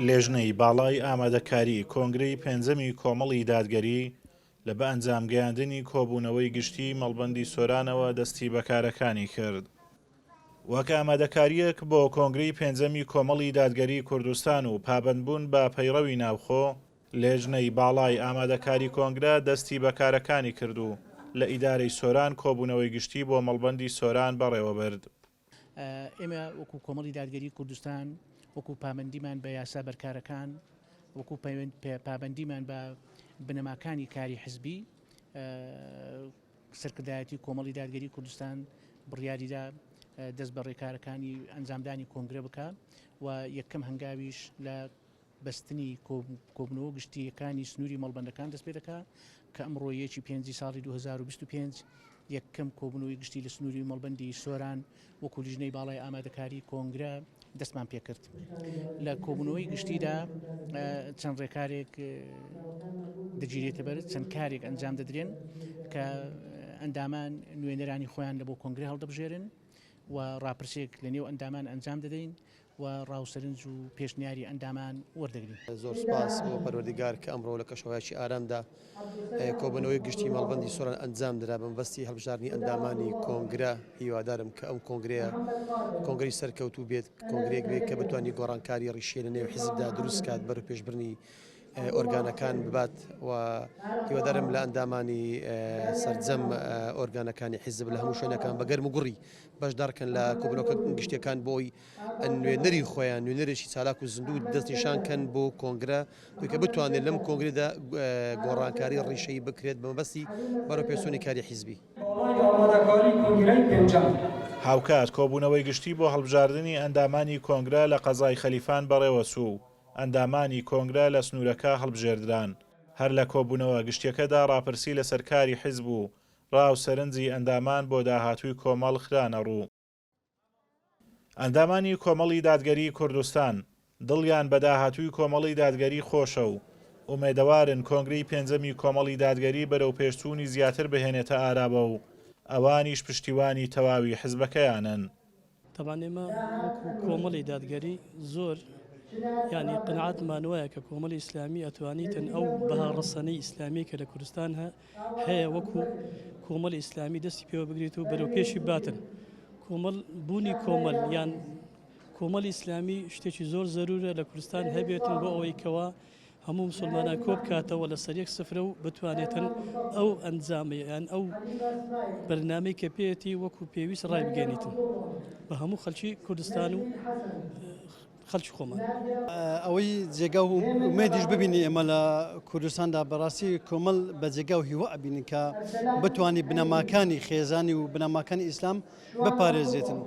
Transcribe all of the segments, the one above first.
لێژنەی باڵای ئامادەکاری کۆنگرەی پێنجەمی کۆمەڵی دادگەری لە بە ئەنجامگەیاندنی کۆبوونەوەی گشتی مەڵبەندی سۆرانەوە دەستی بەکارەکانی کرد. وەک ئامادەکاریەک بۆ کۆنگرەی پێنجەمی کۆمەڵی دادگەری کوردستان و پابەندبوون بە پەیڕەوی ناوخۆ، لێژنەی باڵای ئامادەکاری کۆنگرە دەستی بەکارەکانی کرد و لە ئیدارەی سۆران کۆبوونەوەی گشتی بۆ مەڵبەندی سۆران بەڕێوەبرد. ئێمە وەکو کۆمەڵی دادگەری کوردستان وەکو پابەندیمان بە یاسا بەرکارەکان وەکو پابەندیمان بە بنەماکانی کاری حزبی سەرکردایەتی کۆمەڵی دادگەری کوردستان بڕیاریدا دەست بە ڕێکارەکانی ئەنجامدانی کۆنگرە بکە و یەکەم هەنگاویش لە بەستنی کۆبنەوە گشتیەکانی سنووری مەڵبەندەکان دەست پێ دەکات کە ئەمڕۆ یەکی پێنجی ساڵی 2025 یەکەم کۆبنەوەی گشتی لە سنووری مەڵبەندی سۆران وەکو لیژنەی باڵای ئامادەکاری کۆنگرە دەستمان پێکرد. لە کۆبنەوەی گشتیدا چەند ڕێکارێک دەگیرێتە بەر چەند کارێک ئەنجام دەدرێن کە ئەندامان نوێنەرانی خۆیان لە بۆ کۆنگرە هەڵدەبژێرن و ڕاپرسێک لە نێو ئەندامان ئەنجام دەدەین و ڕاوسەرنج و پێشنیاری ئەندامان وەردەگرین. زۆر سپاس بۆ پەروەردیگار کە ئەمڕۆ لە کەشەوایەکی ئارامدا کۆبنەوەی گشتی مەڵبەندی سۆران ئەنجام درا بەمبەستی هەڵبژاردننی ئەندامانی کۆنگرە. هیوادارم کە ئەم کۆنگری سەرکەوتوو بێت، کۆنگرێک بێت کە بتوانانی گۆڕانکاری ڕیشێ لە نێو حیزبدا دروست کات بەرەو پێشبرنی ئۆرگانەکان ببات و هیوادارم لە ئەندامانی سەرجەم ئۆرگانەکانی حیزب لە هەموو شوێنەکان بە گەرم و گوڕی بەشدارکەن لە کۆبنەوەکە گشتیەکان بۆی نوێنەری خۆیان نوێنەرێکی چالاک و زیندوو دەستنیشانکەن بۆ کۆنگرە کە بتوانێت لەم کۆنگرێدا گۆڕانکاری ڕیشەی بکرێت بەمەبەستی بەرەو پێچوونی کاری حیزبی. هاوکات کۆبوونەوەی گشتی بۆ هەڵبژاردننی ئەندامانی کۆنگرە لە قەزای خەلیفان بەڕێوەچوو. ئەندامانی کۆنگرە لە سنوورەکە هەڵبژێردران. هەر لە کۆبوونەوە گشتیەکەدا ڕاپرسی لە سەرکاری حیزب و ڕاوسەرنجی ئەندامان بۆ داهاتووی کۆمەڵ خرانە ڕوو. ئەندامانی کۆمەڵی دادگەری کوردستان دڵیان بە داهاتووی کۆمەڵی دادگەری خۆشە و ئومێدەوارن کۆنگرەی پێنجەمی کۆمەڵی دادگەری بەرەو پێشچوونی زیاتر بهێنێتە ئارابە و ئەوانیش پشتیوانی تەواوی حیزبەکەیانن. طبعا ئێمە وەکو کۆمەڵی دادگەری زۆر یعنی قناعەتمان وایە کە کۆمەڵی ئیسلامی ئەتوانیتن ئەو بەها ڕەسەنەی ئیسلامی کە لە کوردستان هەیە وەکو کۆمەڵی ئیسلامی دەستی پێوە بگریت و بەرەو پێشی باتن. کۆمەڵ بوونی کۆمەڵ یان کۆمەڵی ئیسلامی شتێکی زۆر زەرورە لە کوردستان هەبێتن بۆ ئەوەی کەوا هەموو مسلمانان کۆ بکاتەوە لە سەر یەک سفرە و بتوانێتن ئەو ئەنجامە یان ئەو بەرنامەی کە پێێتی وەکو پێویست ڕای بگەێنیتن بە هەموو خەڵکی کوردستان و خەڵکی خۆمان. ئەوەی جێگا و ئومێدیش ببینی ئێمە لە کوردستاندا بەڕاستی کۆمەڵ بە جێگا و هیوا ئەبینن کە بتوانی بنەماکانی خێزانی و بنەماکانی ئیسلام بپارێزێتن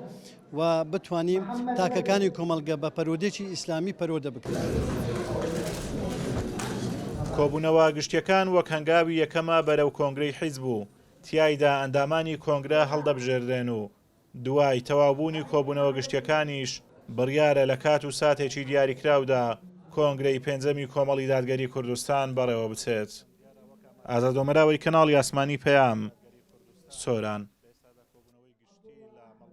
و بتوانی تاکەکانی کۆمەڵگە بە پەرۆدێکی ئیسلامی پەرۆدە بکرێت. کۆبوونەوە گشتیەکان وەک هەنگاوی یەکەمە بەرەو کۆنگرەی حیزب و تیایدا ئەندامانی کۆنگرە هەڵدەبژێردرێن و دوای تەواوبوونی کۆبوونەوە گشتیەکانیش بڕیارە لە کات و ساتێکی دیاریکراودا کۆنگرەی پێنجەمی کۆمەڵی دادگەری کوردستان بەڕێوە بچێت. ئازادۆمەراوی کەناڵی ئاسمانی پەیام، سۆران.